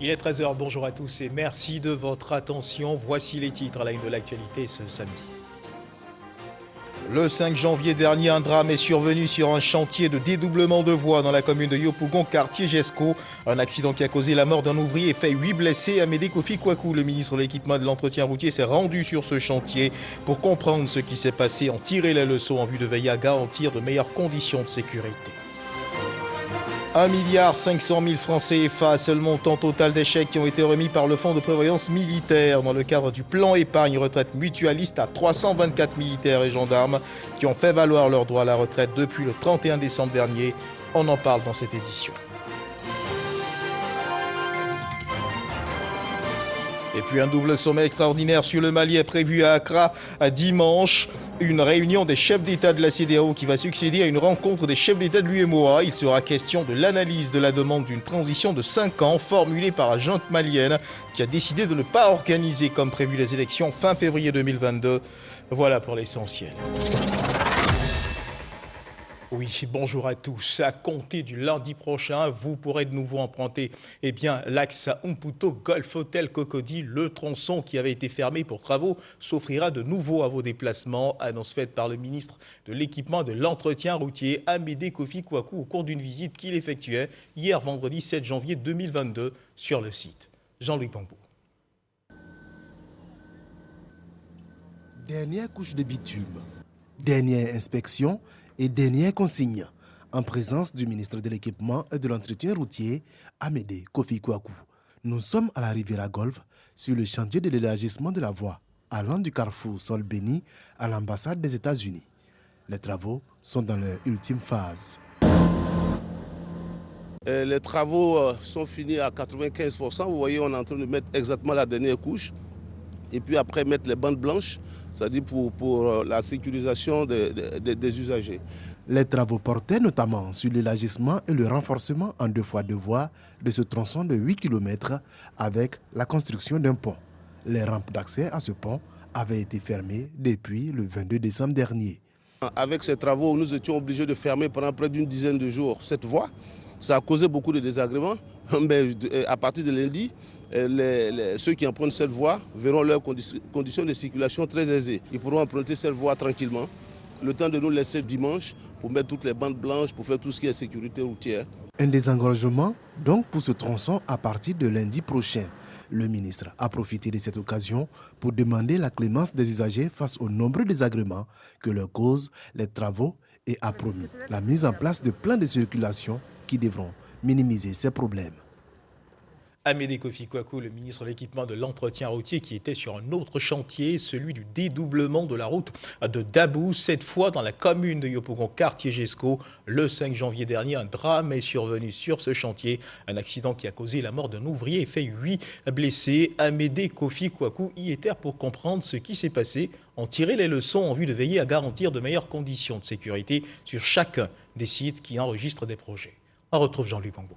Il est 13 h, bonjour à tous et merci de votre attention. Voici les titres à la une de l'actualité ce samedi. Le 5 janvier dernier, un drame est survenu sur un chantier de dédoublement de voies dans la commune de Yopougon, quartier Jesco. Un accident qui a causé la mort d'un ouvrier et fait 8 blessés. Amédée Kofi Kouakou, le ministre de l'équipement et de l'entretien routier, s'est rendu sur ce chantier pour comprendre ce qui s'est passé, en tirer les leçons en vue de veiller à garantir de meilleures conditions de sécurité. 1,5 milliard francs CFA, seul montant total des chèques qui ont été remis par le Fonds de prévoyance militaire dans le cadre du plan épargne retraite mutualiste à 324 militaires et gendarmes qui ont fait valoir leurs droits à la retraite depuis le 31 décembre dernier. On en parle dans cette édition. Et puis un double sommet extraordinaire sur le Mali est prévu à Accra à dimanche. Une réunion des chefs d'État de la CEDEAO qui va succéder à une rencontre des chefs d'État de l'UEMOA. Il sera question de l'analyse de la demande d'une transition de 5 ans formulée par la junte malienne qui a décidé de ne pas organiser comme prévu les élections fin février 2022. Voilà pour l'essentiel. Oui, bonjour à tous. À compter du lundi prochain, vous pourrez de nouveau emprunter l'axe Umputo-Golf Hotel Cocody. Le tronçon qui avait été fermé pour travaux s'offrira de nouveau à vos déplacements. Annonce faite par le ministre de l'Équipement et de l'Entretien routier, Amédée Kofi Kouakou, au cours d'une visite qu'il effectuait hier vendredi 7 janvier 2022 sur le site. Jean-Louis Bambou. Dernière couche de bitume, dernière inspection et dernière consigne, en présence du ministre de l'Équipement et de l'Entretien routier, Amédée Kofi Kouakou. Nous sommes à la Riviera Golf, sur le chantier de l'élargissement de la voie, allant du carrefour Sol Béni à l'ambassade des États-Unis. Les travaux sont dans leur ultime phase. Les travaux sont finis à 95%. Vous voyez, on est en train de mettre exactement la dernière couche. Et puis après, mettre les bandes blanches, c'est-à-dire pour la sécurisation des usagers. Les travaux portaient notamment sur l'élargissement et le renforcement en 2x2 voies de ce tronçon de 8 km avec la construction d'un pont. Les rampes d'accès à ce pont avaient été fermées depuis le 22 décembre dernier. Avec ces travaux, nous étions obligés de fermer pendant près d'une dizaine de jours cette voie. Ça a causé beaucoup de désagréments. Mais à partir de lundi, ceux qui empruntent cette voie verront leurs conditions de circulation très aisées. Ils pourront emprunter cette voie tranquillement. Le temps de nous laisser dimanche pour mettre toutes les bandes blanches, pour faire tout ce qui est sécurité routière. Un désengorgement donc pour ce tronçon à partir de lundi prochain. Le ministre a profité de cette occasion pour demander la clémence des usagers face aux nombreux désagréments que leur causent les travaux et a promis la mise en place de plans de circulation qui devront minimiser ces problèmes. Amédée Kofi Kouakou, le ministre de l'Équipement et de l'Entretien routier, qui était sur un autre chantier, celui du dédoublement de la route de Dabou, cette fois dans la commune de Yopougon, quartier Jesco. Le 5 janvier dernier, un drame est survenu sur ce chantier. Un accident qui a causé la mort d'un ouvrier et fait 8 blessés. Amédée Kofi Kouakou y était pour comprendre ce qui s'est passé, en tirer les leçons en vue de veiller à garantir de meilleures conditions de sécurité sur chacun des sites qui enregistrent des projets. On retrouve Jean-Louis Bambou.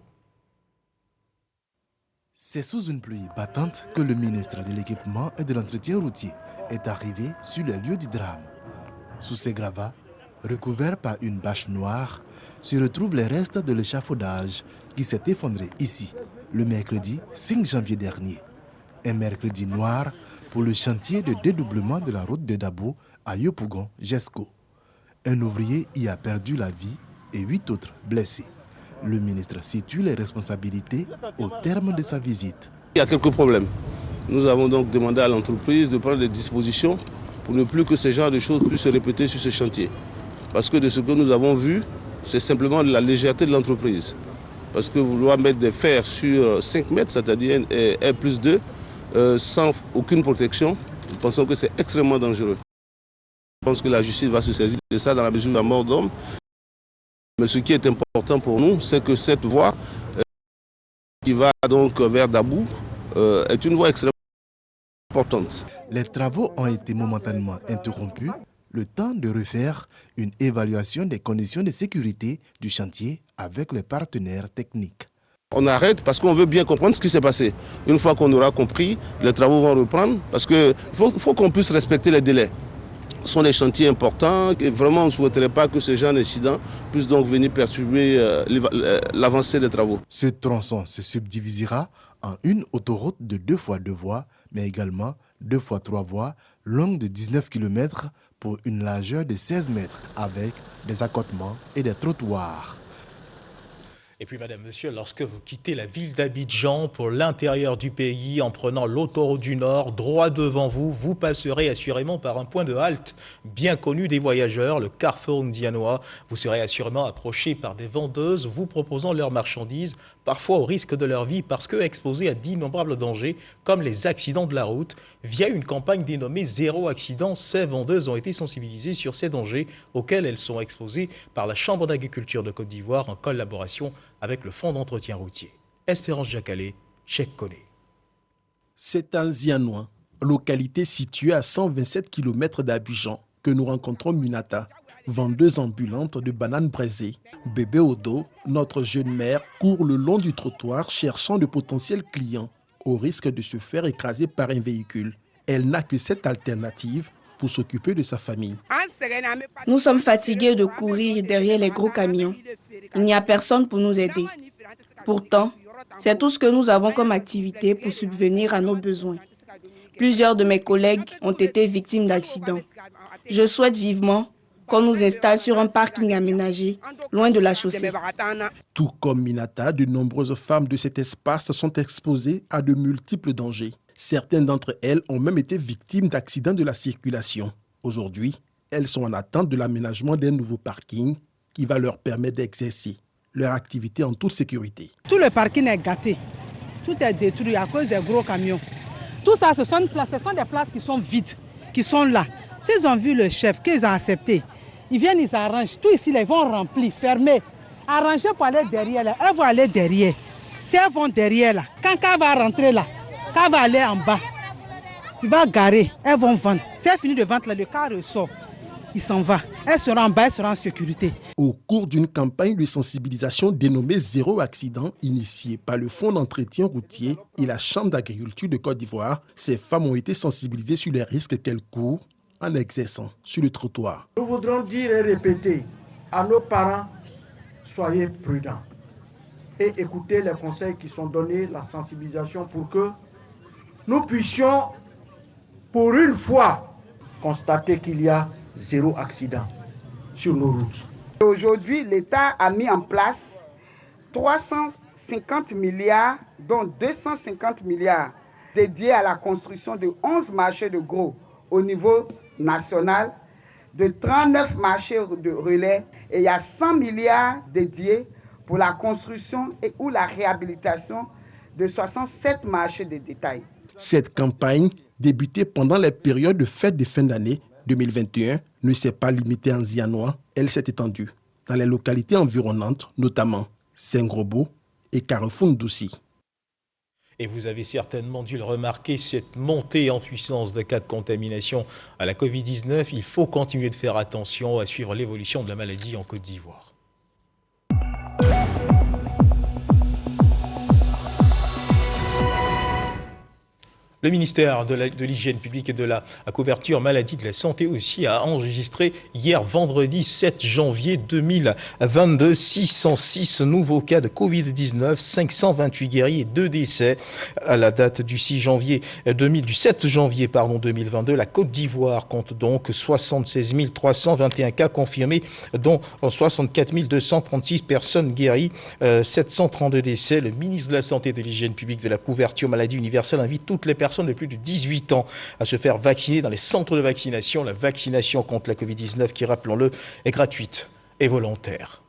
C'est sous une pluie battante que le ministre de l'Équipement et de l'Entretien routier est arrivé sur les lieux du drame. Sous ces gravats, recouverts par une bâche noire, se retrouvent les restes de l'échafaudage qui s'est effondré ici, le mercredi 5 janvier dernier. Un mercredi noir pour le chantier de dédoublement de la route de Dabou à Yopougon, Jesco. Un ouvrier y a perdu la vie et 8 autres blessés. Le ministre situe les responsabilités au terme de sa visite. Il y a quelques problèmes. Nous avons donc demandé à l'entreprise de prendre des dispositions pour ne plus que ce genre de choses puissent se répéter sur ce chantier. Parce que de ce que nous avons vu, c'est simplement de la légèreté de l'entreprise. Parce que vouloir mettre des fers sur 5 mètres, c'est-à-dire R+2, sans aucune protection, nous pensons que c'est extrêmement dangereux. Je pense que la justice va se saisir de ça dans la mesure de la mort d'homme. Mais ce qui est important pour nous, c'est que cette voie qui va donc vers Dabou est une voie extrêmement importante. Les travaux ont été momentanément interrompus, le temps de refaire une évaluation des conditions de sécurité du chantier avec les partenaires techniques. On arrête parce qu'on veut bien comprendre ce qui s'est passé. Une fois qu'on aura compris, les travaux vont reprendre parce qu'il faut qu'on puisse respecter les délais. Ce sont des chantiers importants et vraiment on ne souhaiterait pas que ce genre d'incident puisse donc venir perturber l'avancée des travaux. Ce tronçon se subdivisera en une autoroute de 2x2 voies, mais également 2x3 voies, longue de 19 km pour une largeur de 16 mètres, avec des accotements et des trottoirs. Et puis, madame, monsieur, lorsque vous quittez la ville d'Abidjan pour l'intérieur du pays en prenant l'autoroute du Nord, droit devant vous, vous passerez assurément par un point de halte bien connu des voyageurs, le Carrefour Ndianois. Vous serez assurément approché par des vendeuses vous proposant leurs marchandises, parfois au risque de leur vie parce que exposés à d'innombrables dangers comme les accidents de la route. Via une campagne dénommée Zéro Accident, ces vendeuses ont été sensibilisées sur ces dangers auxquels elles sont exposées par la Chambre d'agriculture de Côte d'Ivoire en collaboration avec le Fonds d'entretien routier. Espérance Jacalé, Cheikh Koné. C'est à Ndianois, localité située à 127 km d'Abidjan, que nous rencontrons Minata, vendeuse ambulante de bananes braisées. Bébé au dos, notre jeune mère court le long du trottoir cherchant de potentiels clients, au risque de se faire écraser par un véhicule. Elle n'a que cette alternative pour s'occuper de sa famille. Nous sommes fatigués de courir derrière les gros camions. Il n'y a personne pour nous aider. Pourtant, c'est tout ce que nous avons comme activité pour subvenir à nos besoins. Plusieurs de mes collègues ont été victimes d'accidents. Je souhaite vivement qu'on nous installe sur un parking aménagé, loin de la chaussée. Tout comme Minata, de nombreuses femmes de cet espace sont exposées à de multiples dangers. Certaines d'entre elles ont même été victimes d'accidents de la circulation. Aujourd'hui, elles sont en attente de l'aménagement d'un nouveau parking qui va leur permettre d'exercer leur activité en toute sécurité. Tout le parking est gâté. Tout est détruit à cause des gros camions. Tout ça, ce sont des places qui sont vides, qui sont là. S'ils ont vu le chef, qu'ils ont accepté, ils viennent, ils arrangent. Tout ici, ils vont remplir, fermer, arranger pour aller derrière. Là. Elles vont aller derrière. Si elles vont derrière, là, quand elle va rentrer là, quand elle va aller en bas, il va garer, elles vont vendre. Si elle finit de vendre, là, le car ressort. Il s'en va. Elles seront en bas, elles seront en sécurité. Au cours d'une campagne de sensibilisation dénommée Zéro Accident, initiée par le Fonds d'entretien routier et la Chambre d'agriculture de Côte d'Ivoire, ces femmes ont été sensibilisées sur les risques qu'elles courent en exerçant sur le trottoir. Nous voudrons dire et répéter à nos parents, soyez prudents et écoutez les conseils qui sont donnés, la sensibilisation pour que nous puissions, pour une fois, constater qu'il y a zéro accident sur nos routes. Aujourd'hui, l'État a mis en place 350 milliards, dont 250 milliards dédiés à la construction de 11 marchés de gros au niveau national, de 39 marchés de relais, et il y a 100 milliards dédiés pour la construction ou la réhabilitation de 67 marchés de détail. Cette campagne, débutée pendant les périodes de fêtes de fin d'année 2021, ne s'est pas limitée en Ndianois, elle s'est étendue dans les localités environnantes, notamment Saint-Grobo et Carrefour Ndoussi. Et vous avez certainement dû le remarquer, cette montée en puissance des cas de contamination à la Covid-19, il faut continuer de faire attention à suivre l'évolution de la maladie en Côte d'Ivoire. Le ministère de l'Hygiène publique et de la couverture maladie de la santé aussi a enregistré hier vendredi 7 janvier 2022 606 nouveaux cas de Covid-19, 528 guéris et 2 décès. À la date du 7 janvier 2022, la Côte d'Ivoire compte donc 76 321 cas confirmés, dont 64 236 personnes guéries, 732 décès. Le ministre de la Santé et de l'Hygiène publique de la couverture maladie universelle invite toutes les personnes de plus de 18 ans à se faire vacciner dans les centres de vaccination. La vaccination contre la Covid-19 qui, rappelons-le, est gratuite et volontaire.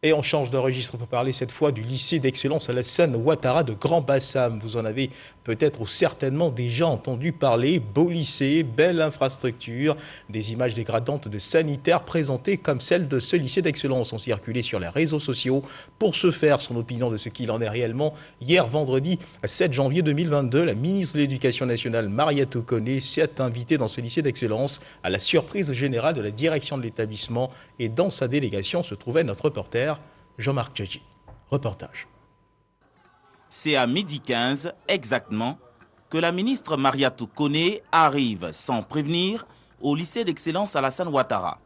Et on change de registre pour parler cette fois du lycée d'excellence Alassane Ouattara de Grand Bassam. Vous en avez peut-être ou certainement déjà entendu parler. Beau lycée, belle infrastructure, des images dégradantes de sanitaires présentées comme celles de ce lycée d'excellence ont circulé sur les réseaux sociaux. Pour se faire son opinion de ce qu'il en est réellement, hier vendredi 7 janvier 2022, la ministre de l'Éducation nationale Mariatou Koné s'est invitée dans ce lycée d'excellence à la surprise générale de la direction de l'établissement et dans sa délégation se trouvait notre reporter Jean-Marc Tchadji. Reportage. C'est à 12h15 exactement que la ministre Mariatou Koné arrive sans prévenir au lycée d'excellence Alassane Ouattara.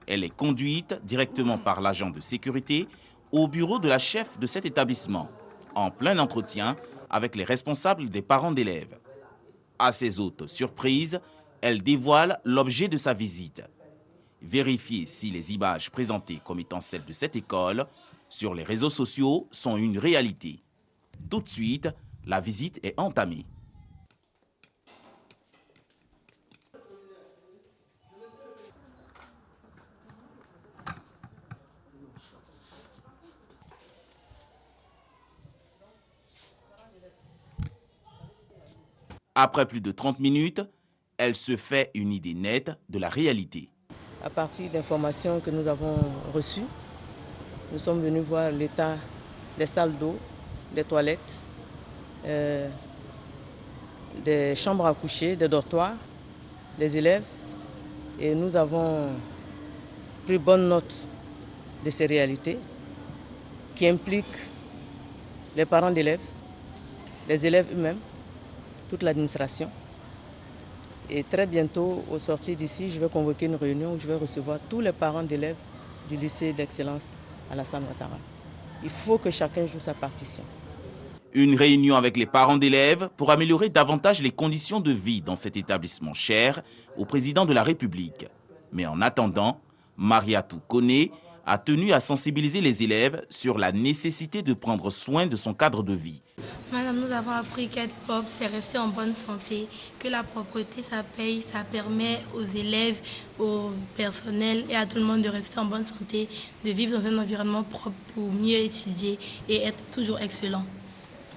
Elle est conduite directement par l'agent de sécurité au bureau de la chef de cet établissement. En plein entretien, avec les responsables des parents d'élèves. À ses hautes surprises, elle dévoile l'objet de sa visite. Vérifier si les images présentées comme étant celles de cette école sur les réseaux sociaux sont une réalité. Tout de suite, la visite est entamée. Après plus de 30 minutes, elle se fait une idée nette de la réalité. À partir d'informations que nous avons reçues, nous sommes venus voir l'état des salles d'eau, des toilettes, des chambres à coucher, des dortoirs, des élèves. Et nous avons pris bonne note de ces réalités qui impliquent les parents d'élèves, les élèves eux-mêmes, toute l'administration. Et très bientôt, au sortir d'ici, je vais convoquer une réunion où je vais recevoir tous les parents d'élèves du lycée d'excellence Alassane Ouattara. Il faut que chacun joue sa partition. Une réunion avec les parents d'élèves pour améliorer davantage les conditions de vie dans cet établissement cher au président de la République. Mais en attendant, Mariatou Koné a tenu à sensibiliser les élèves sur la nécessité de prendre soin de son cadre de vie. Madame, nous avons appris qu'être propre, c'est rester en bonne santé, que la propreté, ça paye, ça permet aux élèves, au personnel et à tout le monde de rester en bonne santé, de vivre dans un environnement propre pour mieux étudier et être toujours excellent.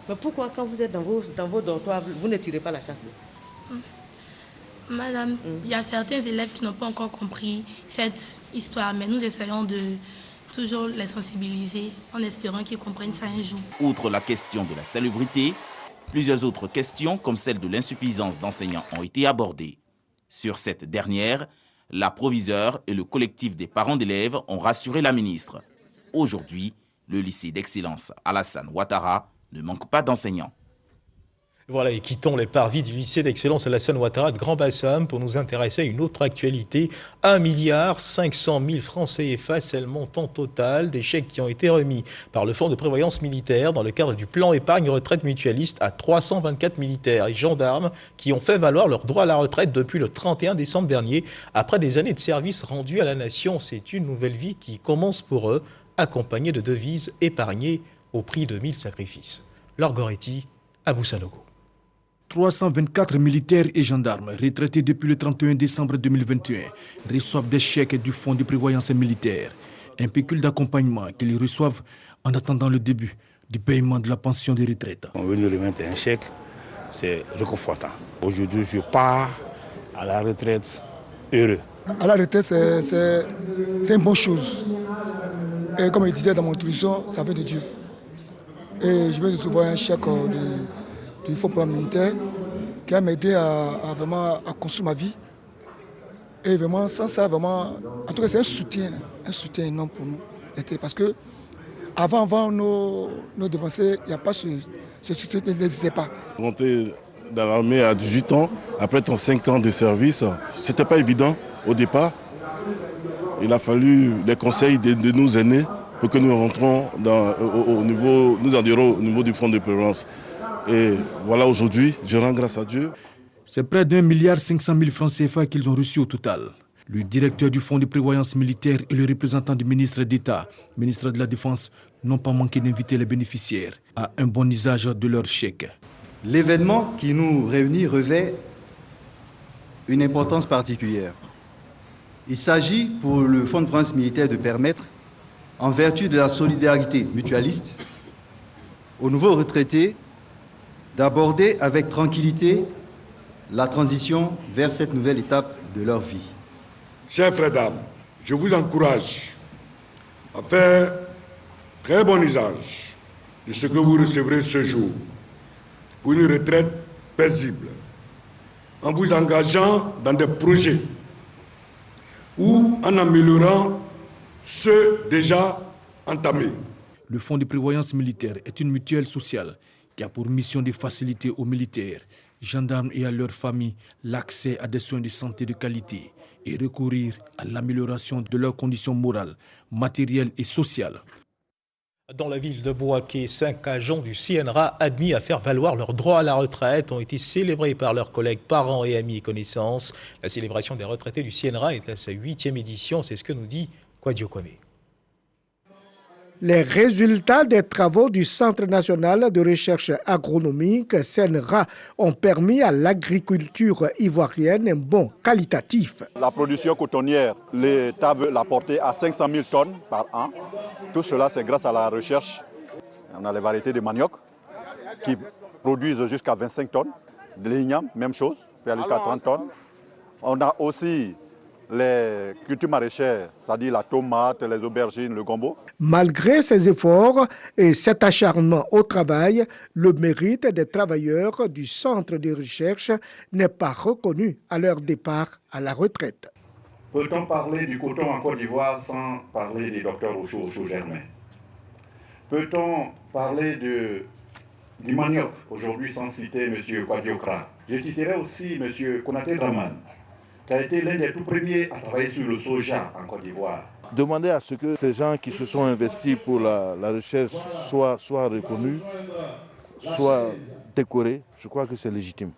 Mais pourquoi, quand vous êtes dans vos dortoirs, vous ne tirez pas la chasse? Madame, il y a certains élèves qui n'ont pas encore compris cette histoire, mais nous essayons de toujours les sensibiliser en espérant qu'ils comprennent ça un jour. Outre la question de la salubrité, plusieurs autres questions, comme celle de l'insuffisance d'enseignants, ont été abordées. Sur cette dernière, la proviseure et le collectif des parents d'élèves ont rassuré la ministre. Aujourd'hui, le lycée d'excellence Alassane Ouattara ne manque pas d'enseignants. Voilà, et quittons les parvis du lycée d'excellence Alassane Ouattara de Grand Bassam pour nous intéresser à une autre actualité. 1,5 milliard francs CFA, c'est le montant total des chèques qui ont été remis par le Fonds de prévoyance militaire dans le cadre du plan épargne retraite mutualiste à 324 militaires et gendarmes qui ont fait valoir leur droit à la retraite depuis le 31 décembre dernier. Après des années de service rendus à la nation, c'est une nouvelle vie qui commence pour eux, accompagnée de devises épargnées au prix de 1000 sacrifices. Laure Goretti, à Boussanogo. 324 militaires et gendarmes retraités depuis le 31 décembre 2021 reçoivent des chèques du Fonds de prévoyance militaire, un pécule d'accompagnement qu'ils reçoivent en attendant le début du paiement de la pension de retraite. On veut nous remettre un chèque, c'est réconfortant. Aujourd'hui, je pars à la retraite heureux. À la retraite, c'est une bonne chose. Et comme je disais dans mon introduction, ça vient de Dieu. Et je vais recevoir un chèque du Fonds plan militaire qui a m'aidé à vraiment à construire ma vie. Et vraiment, sans ça, vraiment, en tout cas, c'est un soutien énorme pour nous. Parce que avant nos devanciers, il n'y a pas ce soutien, n'hésitez pas. Rentrer dans l'armée à 18 ans, après 35 ans de service, ce n'était pas évident au départ. Il a fallu les conseils de nos aînés pour que nous rentrons au niveau du Fonds de prévoyance. Et voilà, aujourd'hui, je rends grâce à Dieu. C'est près d'1,5 milliard francs CFA qu'ils ont reçus au total. Le directeur du Fonds de prévoyance militaire et le représentant du ministre d'État, ministre de la Défense, n'ont pas manqué d'inviter les bénéficiaires à un bon usage de leur chèque. L'événement qui nous réunit revêt une importance particulière. Il s'agit pour le Fonds de prévoyance militaire de permettre, en vertu de la solidarité mutualiste, aux nouveaux retraités d'aborder avec tranquillité la transition vers cette nouvelle étape de leur vie. Chers frères dames, je vous encourage à faire très bon usage de ce que vous recevrez ce jour pour une retraite paisible, en vous engageant dans des projets ou en améliorant ceux déjà entamés. Le Fonds de prévoyance militaire est une mutuelle sociale qui a pour mission de faciliter aux militaires, gendarmes et à leurs familles l'accès à des soins de santé de qualité et recourir à l'amélioration de leurs conditions morales, matérielles et sociales. Dans la ville de Bouaké, 5 agents du CNRA admis à faire valoir leur droit à la retraite ont été célébrés par leurs collègues, parents et amis et connaissances. La célébration des retraités du CNRA est à sa 8e édition, c'est ce que nous dit Kwadio Kone. Les résultats des travaux du Centre national de recherche agronomique, CNRA, ont permis à l'agriculture ivoirienne un bond qualitatif. La production cotonnière, l'État veut la porter à 500 000 tonnes par an. Tout cela, c'est grâce à la recherche. On a les variétés de manioc qui produisent jusqu'à 25 tonnes. De l'igname, même chose, peut aller jusqu'à 30 tonnes. On a aussi les cultures maraîchères, c'est-à-dire la tomate, les aubergines, le gombo. Malgré ces efforts et cet acharnement au travail, le mérite des travailleurs du centre de recherche n'est pas reconnu à leur départ à la retraite. Peut-on parler du coton en Côte d'Ivoire sans parler des docteurs Ocho Germain? Peut-on parler du manioc aujourd'hui sans citer M. Kwadiokra? Je citerai aussi M. Konaté Draman, qui a été l'un des tout premiers à travailler sur le soja en Côte d'Ivoire. Demander à ce que ces gens qui se sont investis pour la recherche soient reconnus, soient décorés, je crois que c'est légitime.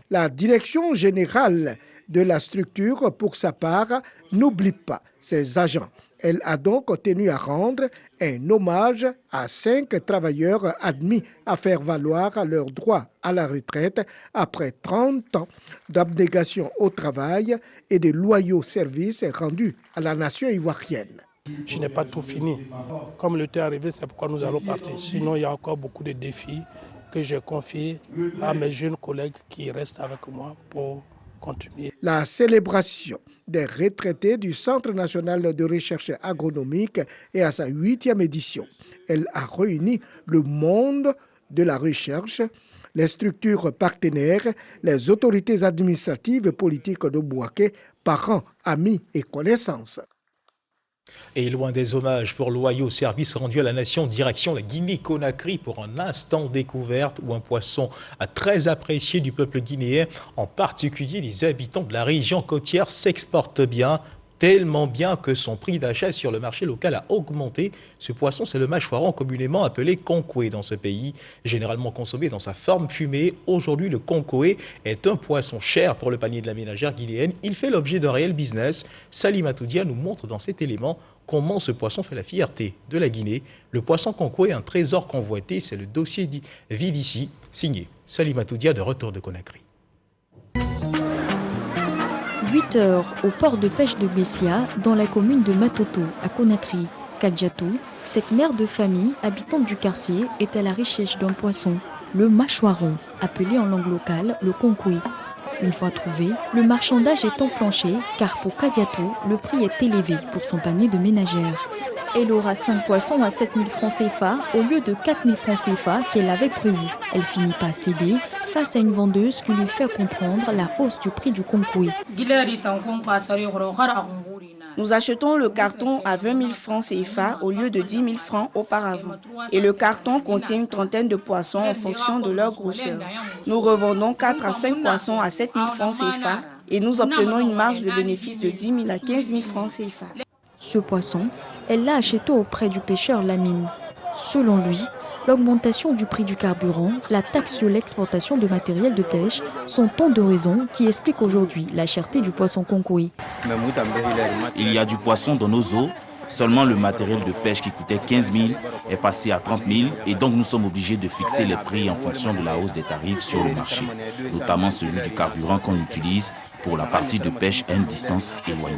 La direction générale de la structure, pour sa part, n'oublie pas ses agents. Elle a donc tenu à rendre un hommage à 5 travailleurs admis à faire valoir leur droit à la retraite après 30 ans d'abnégation au travail et de loyaux services rendus à la nation ivoirienne. Je n'ai pas tout fini. Comme le temps est arrivé, c'est pourquoi nous allons partir. Sinon, il y a encore beaucoup de défis que j'ai confiés à mes jeunes collègues qui restent avec moi pour continuer. La célébration des retraités du Centre national de recherche agronomique est à sa 8e édition. Elle a réuni le monde de la recherche, les structures partenaires, les autorités administratives et politiques de Bouaké, parents, amis et connaissances. Et loin des hommages pour loyaux services rendus à la nation, direction la Guinée-Conakry pour un instant découverte où un poisson très apprécié du peuple guinéen, en particulier des habitants de la région côtière, s'exporte bien, tellement bien que son prix d'achat sur le marché local a augmenté. Ce poisson, c'est le mâchoiron communément appelé konkoué dans ce pays, généralement consommé dans sa forme fumée. Aujourd'hui, le konkoué est un poisson cher pour le panier de la ménagère guinéenne. Il fait l'objet d'un réel business. Salimata Dia nous montre dans cet élément comment ce poisson fait la fierté de la Guinée. Le poisson konkoué, un trésor convoité, c'est le dossier Vie d'ici, signé Salimata Dia de retour de Conakry. 8 heures au port de pêche de Bessia, dans la commune de Matoto, à Conakry. Kadiatou, cette mère de famille, habitante du quartier, est à la recherche d'un poisson, le mâchoiron, appelé en langue locale le konkoué. Une fois trouvé, le marchandage est enclenché, car pour Kadiatou, le prix est élevé pour son panier de ménagère. Elle aura 5 poissons à 7 000 francs CFA au lieu de 4 000 francs CFA qu'elle avait prévu. Elle finit par céder face à une vendeuse qui lui fait comprendre la hausse du prix du konkoué. Nous achetons le carton à 20 000 francs CFA au lieu de 10 000 francs auparavant. Et le carton contient une trentaine de poissons en fonction de leur grosseur. Nous revendons 4 à 5 poissons à 7 000 francs CFA et nous obtenons une marge de bénéfice de 10 000 à 15 000 francs CFA. Ce poisson, elle l'a acheté auprès du pêcheur Lamine. Selon lui, l'augmentation du prix du carburant, la taxe sur l'exportation de matériel de pêche sont tant de raisons qui expliquent aujourd'hui la cherté du poisson konkoué. Il y a du poisson dans nos eaux, seulement le matériel de pêche qui coûtait 15 000 est passé à 30 000 et donc nous sommes obligés de fixer les prix en fonction de la hausse des tarifs sur le marché, notamment celui du carburant qu'on utilise pour la partie de pêche à une distance éloignée.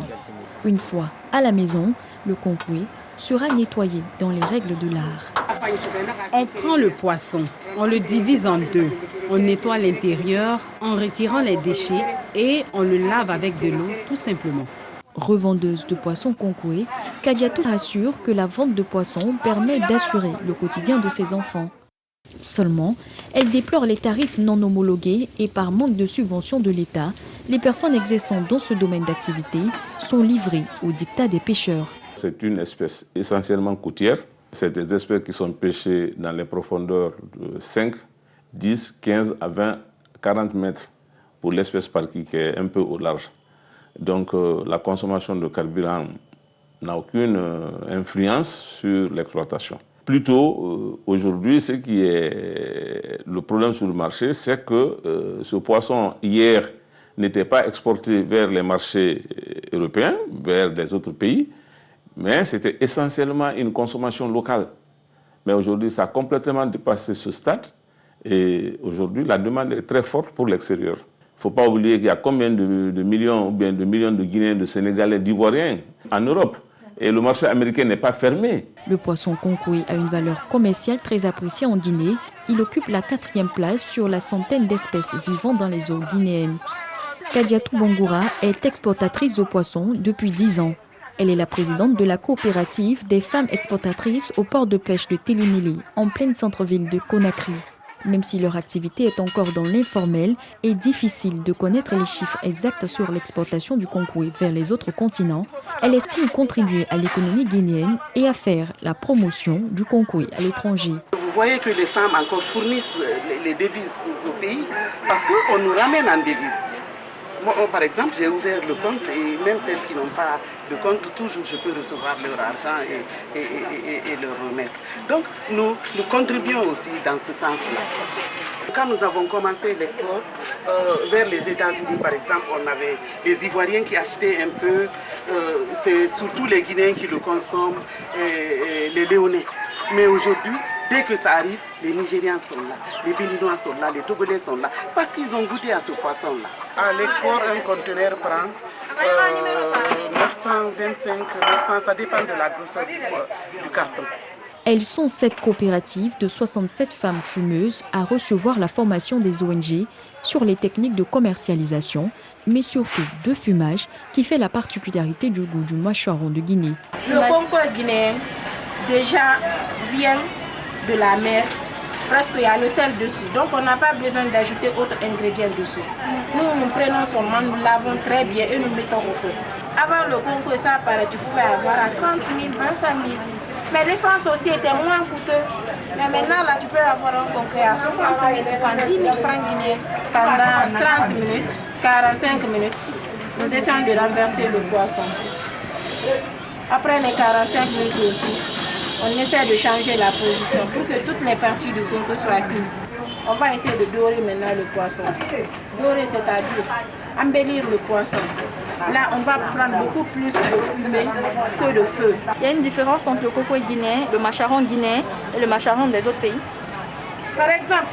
Une fois à la maison, le konkoué sera nettoyé dans les règles de l'art. On prend le poisson, on le divise en deux, on nettoie l'intérieur en retirant les déchets et on le lave avec de l'eau tout simplement. Revendeuse de poissons konkoué, Kadiatou assure que la vente de poissons permet d'assurer le quotidien de ses enfants. Seulement, elle déplore les tarifs non homologués et par manque de subvention de l'État, les personnes exerçant dans ce domaine d'activité sont livrées au diktat des pêcheurs. C'est une espèce essentiellement côtière. C'est des espèces qui sont pêchées dans les profondeurs de 5, 10, 15 à 20, 40 mètres pour l'espèce parquet qui est un peu au large. Donc la consommation de carburant n'a aucune influence sur l'exploitation. Plutôt, aujourd'hui, ce qui est le problème sur le marché, c'est que ce poisson, hier, n'était pas exporté vers les marchés européens, vers les autres pays, mais c'était essentiellement une consommation locale. Mais aujourd'hui, ça a complètement dépassé ce stade et aujourd'hui, la demande est très forte pour l'extérieur. Il ne faut pas oublier qu'il y a combien de millions ou bien de millions de Guinéens, de Sénégalais, d'Ivoiriens en Europe. Et le marché américain n'est pas fermé. Le poisson konkoué a une valeur commerciale très appréciée en Guinée. Il occupe la 4e place sur la centaine d'espèces vivant dans les eaux guinéennes. Kadiatou Bangoura est exportatrice de poissons depuis 10 ans. Elle est la présidente de la coopérative des femmes exportatrices au port de pêche de Télémili, en pleine centre-ville de Conakry. Même si leur activité est encore dans l'informel, il est difficile de connaître les chiffres exacts sur l'exportation du konkoué vers les autres continents. Elle estime contribuer à l'économie guinéenne et à faire la promotion du konkoué à l'étranger. Vous voyez que les femmes encore fournissent les devises au pays parce qu'on nous ramène en devises. Moi, par exemple, j'ai ouvert le compte et même celles qui n'ont pas de compte, toujours je peux recevoir leur argent et leur remettre. Donc nous contribuons aussi dans ce sens-là. Quand nous avons commencé l'export vers les États-Unis, par exemple, on avait des Ivoiriens qui achetaient un peu, c'est surtout les Guinéens qui le consomment, les Léonais. Mais aujourd'hui, dès que ça arrive, les Nigérians sont là, les Béninois sont là, les Togolais sont là, parce qu'ils ont goûté à ce poisson-là. À l'export, un conteneur prend 925, 900, ça dépend de la grosseur du carton. Elles sont 7 coopératives de 67 femmes fumeuses à recevoir la formation des ONG sur les techniques de commercialisation, mais surtout de fumage, qui fait la particularité du goût du mâchoiron de Guinée. Le konkoué guinéen déjà vient de la mer, presque il y a le sel dessus, donc on n'a pas besoin d'ajouter autres ingrédients dessus. Nous prenons seulement, nous lavons très bien et nous mettons au feu. Avant le konkoué, ça apparaît, tu pouvais avoir à 30 000, 25 000. Mais l'essence aussi était moins coûteux. Mais maintenant, là, tu peux avoir un konkoué à 60 000, 70 000 francs guinéens pendant 30 minutes, 45 minutes. Nous essayons de renverser le poisson. Après les 45 minutes aussi, on essaie de changer la position pour que toutes les parties du konkoué soient cuites. On va essayer de dorer maintenant le poisson. Dorer, c'est-à-dire embellir le poisson. Là, on va prendre beaucoup plus de fumée que de feu. Il y a une différence entre le konkoué guinéen, le mâchoiron guinéen et le mâchoiron des autres pays. Par exemple,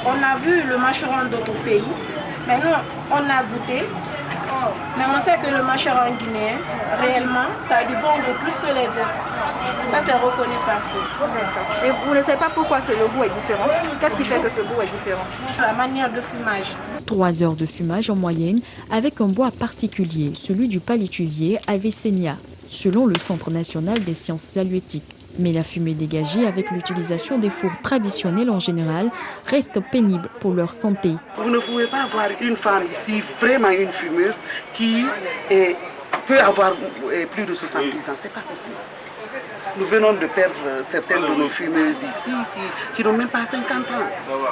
on a vu le mâchoiron d'autres pays, mais nous, on a goûté. Mais on sait que le mâchoiron guinéen, réellement, ça a du bon goût plus que les autres. Ça, c'est reconnu partout. Et vous ne savez pas pourquoi le goût est différent? Qu'est-ce qui fait que ce goût est différent? La manière de fumage. 3 heures de fumage en moyenne avec un bois particulier, celui du palétuvier Avicenia, selon le Centre national des sciences halieutiques. Mais la fumée dégagée avec l'utilisation des fours traditionnels en général reste pénible pour leur santé. Vous ne pouvez pas avoir une femme ici, vraiment une fumeuse, qui peut avoir plus de 70 ans. Ce n'est pas possible. Nous venons de perdre certaines de nos fumeuses ici qui n'ont même pas 50 ans.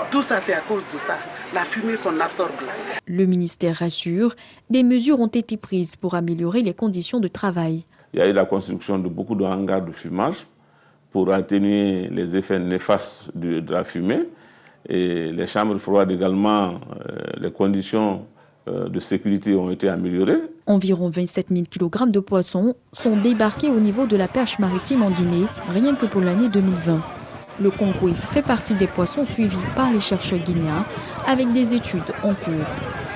Tout ça, c'est à cause de ça, la fumée qu'on absorbe là. Le ministère rassure, des mesures ont été prises pour améliorer les conditions de travail. Il y a eu la construction de beaucoup de hangars de fumage pour atténuer les effets néfastes de la fumée. Et les chambres froides également, les conditions de sécurité ont été améliorées. Environ 27 000 kg de poissons sont débarqués au niveau de la perche maritime en Guinée, rien que pour l'année 2020. Le konkoué fait partie des poissons suivis par les chercheurs guinéens avec des études en cours.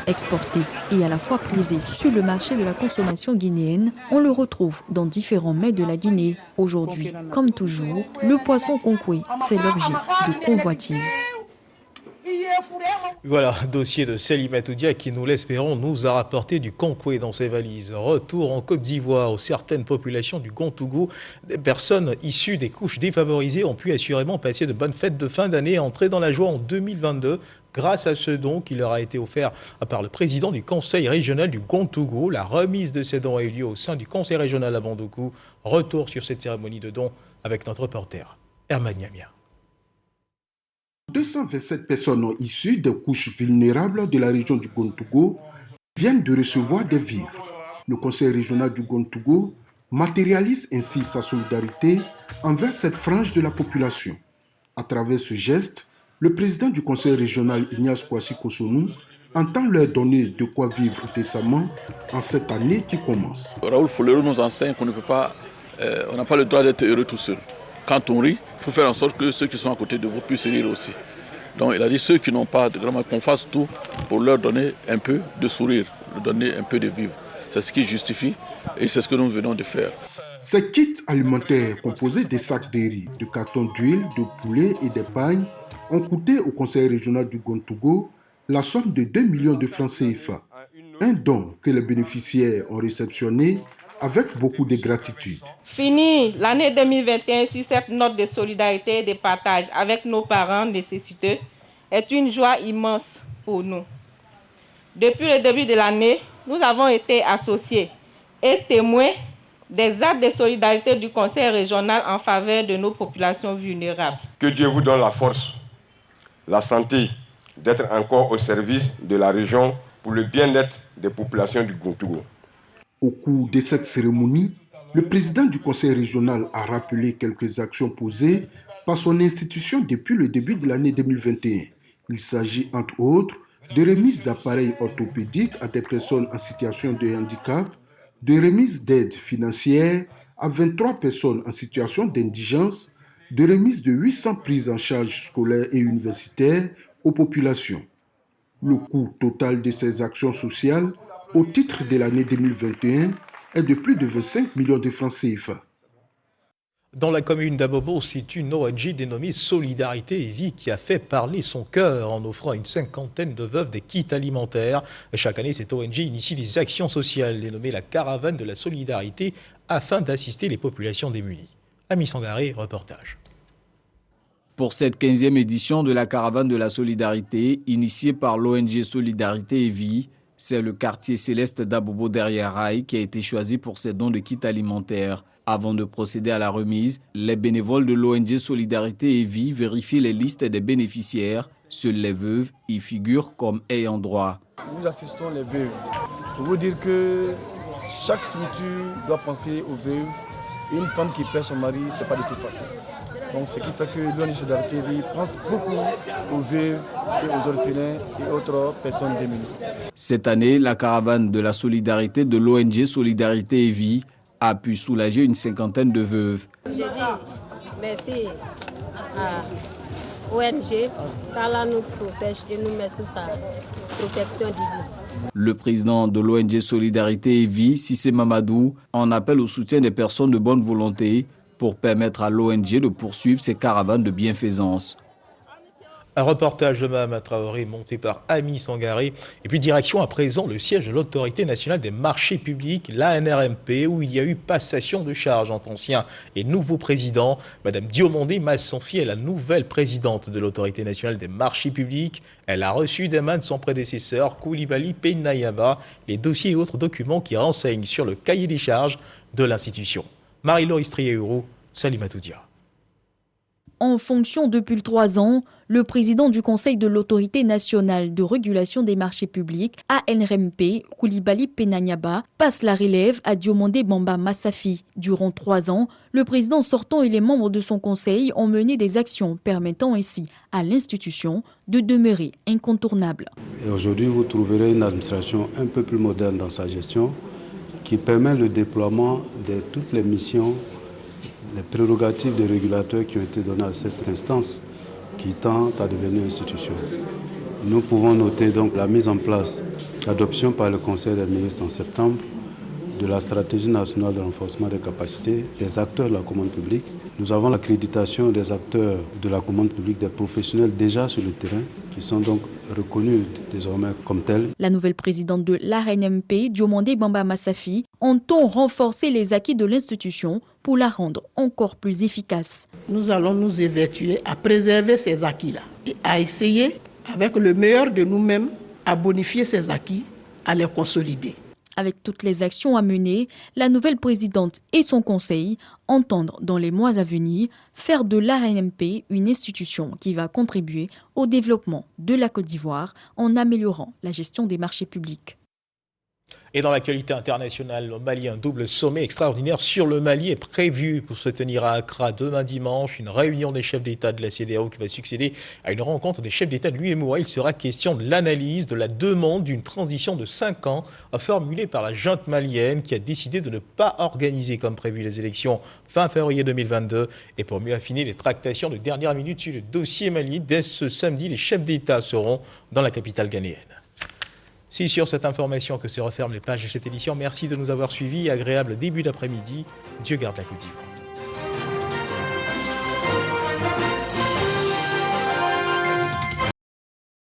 Exporté et à la fois prisé sur le marché de la consommation guinéenne, on le retrouve dans différents mets de la Guinée. Aujourd'hui, comme toujours, le poisson konkoué fait l'objet de convoitises. Voilà, dossier de Salimata Oudia qui, nous l'espérons, nous a rapporté du konkoué dans ses valises. Retour en Côte d'Ivoire où certaines populations du Gontougou, des personnes issues des couches défavorisées ont pu assurément passer de bonnes fêtes de fin d'année et entrer dans la joie en 2022 grâce à ce don qui leur a été offert par le président du conseil régional du Gontougou. La remise de ces dons a eu lieu au sein du conseil régional à Bandoukou. Retour sur cette cérémonie de don avec notre reporter Herman Niamia. 227 personnes issues des couches vulnérables de la région du Gontougou viennent de recevoir des vivres. Le conseil régional du Gontougou matérialise ainsi sa solidarité envers cette frange de la population. À travers ce geste, le président du conseil régional Ignace Kwasi Kosonou entend leur donner de quoi vivre décemment en cette année qui commence. Raoul Folero nous enseigne qu'on ne peut pas, on n'a pas le droit d'être heureux tout seul. Quand on rit, il faut faire en sorte que ceux qui sont à côté de vous puissent rire aussi. Donc il a dit ceux qui n'ont pas de grand-mère, qu'on fasse tout pour leur donner un peu de sourire, leur donner un peu de vivre. C'est ce qui justifie et c'est ce que nous venons de faire. Ces kits alimentaires composés des sacs de riz, de cartons d'huile, de poulet et des pagnes ont coûté au conseil régional du Gontougo la somme de 2 millions de francs CFA. Un don que les bénéficiaires ont réceptionné avec beaucoup de gratitude. Fini l'année 2021 sur cette note de solidarité et de partage avec nos parents nécessiteux est une joie immense pour nous. Depuis le début de l'année, nous avons été associés et témoins des actes de solidarité du Conseil régional en faveur de nos populations vulnérables. Que Dieu vous donne la force, la santé, d'être encore au service de la région pour le bien-être des populations du Gontougo. Au cours de cette cérémonie, le président du conseil régional a rappelé quelques actions posées par son institution depuis le début de l'année 2021. Il s'agit entre autres de remise d'appareils orthopédiques à des personnes en situation de handicap, de remise d'aides financières à 23 personnes en situation d'indigence, de remise de 800 prises en charge scolaires et universitaires aux populations. Le coût total de ces actions sociales au titre de l'année 2021 est de plus de 25 millions de francs CFA. Dans la commune d'Abobo, c'est une ONG dénommée Solidarité et Vie qui a fait parler son cœur en offrant à une cinquantaine de veuves des kits alimentaires. Chaque année, cette ONG initie des actions sociales dénommées la Caravane de la Solidarité afin d'assister les populations démunies. Ami Sangaré, reportage. Pour cette 15e édition de la Caravane de la Solidarité, initiée par l'ONG Solidarité et Vie, c'est le quartier céleste d'Abobo derrière Rail qui a été choisi pour ses dons de kits alimentaires. Avant de procéder à la remise, les bénévoles de l'ONG Solidarité et Vie vérifient les listes des bénéficiaires. Seules les veuves y figurent comme ayant droit. Nous assistons les veuves. Pour vous dire que chaque structure doit penser aux veuves. Une femme qui perd son mari, ce n'est pas du tout facile. Donc, ce qui fait que l'ONG Solidarité et Vie pense beaucoup aux veuves et aux orphelins et autres personnes démunies. Cette année, la caravane de la solidarité de l'ONG Solidarité et Vie a pu soulager une cinquantaine de veuves. Je dis merci à l'ONG car là nous protège et nous met sous sa protection divine. Le président de l'ONG Solidarité et Vie, Cissé Mamadou, en appelle au soutien des personnes de bonne volonté pour permettre à l'ONG de poursuivre ses caravanes de bienfaisance. Un reportage de Mahama Traoré monté par Ami Sangaré. Et puis direction à présent le siège de l'Autorité nationale des marchés publics, l'ANRMP, où il y a eu passation de charges entre anciens et nouveaux présidents. Madame Diomandé Massonfi est la nouvelle présidente de l'Autorité nationale des marchés publics. Elle a reçu des mains de son prédécesseur, Koulibaly Penayaba, les dossiers et autres documents qui renseignent sur le cahier des charges de l'institution. Marie-Laure Istrié-Huro, Salimatoudia. En fonction depuis 3 ans, le président du Conseil de l'Autorité nationale de régulation des marchés publics, ANRMP, Koulibaly Penayaba, passe la relève à Diomandé Bamba Massafi. Durant 3 ans, le président sortant et les membres de son conseil ont mené des actions permettant ainsi à l'institution de demeurer incontournable. Et aujourd'hui, vous trouverez une administration un peu plus moderne dans sa gestion qui permet le déploiement de toutes les missions, les prérogatives des régulateurs qui ont été données à cette instance qui tend à devenir institution. Nous pouvons noter donc la mise en place, l'adoption par le Conseil des ministres en septembre de la stratégie nationale de renforcement des capacités des acteurs de la commande publique. Nous avons l'accréditation des acteurs de la commande publique, des professionnels déjà sur le terrain, qui sont donc reconnus désormais comme tels. La nouvelle présidente de l'ANRMP, Diomandé Bamba Massafi, entend renforcer les acquis de l'institution pour la rendre encore plus efficace. Nous allons nous évertuer à préserver ces acquis-là et à essayer, avec le meilleur de nous-mêmes, à bonifier ces acquis, à les consolider. Avec toutes les actions à mener, la nouvelle présidente et son conseil entendent, dans les mois à venir, faire de l'ANRMP une institution qui va contribuer au développement de la Côte d'Ivoire en améliorant la gestion des marchés publics. Et dans l'actualité internationale, au Mali, un double sommet extraordinaire sur le Mali est prévu pour se tenir à Accra demain dimanche. Une réunion des chefs d'État de la CEDEAO qui va succéder à une rencontre des chefs d'État de l'UEMOA. Il sera question de l'analyse de la demande d'une transition de 5 ans formulée par la junte malienne qui a décidé de ne pas organiser comme prévu les élections fin février 2022. Et pour mieux affiner les tractations de dernière minute sur le dossier Mali, dès ce samedi, les chefs d'État seront dans la capitale ghanéenne. C'est sur cette information que se referment les pages de cette édition. Merci de nous avoir suivis. Agréable début d'après-midi. Dieu garde la Côte d'Ivoire.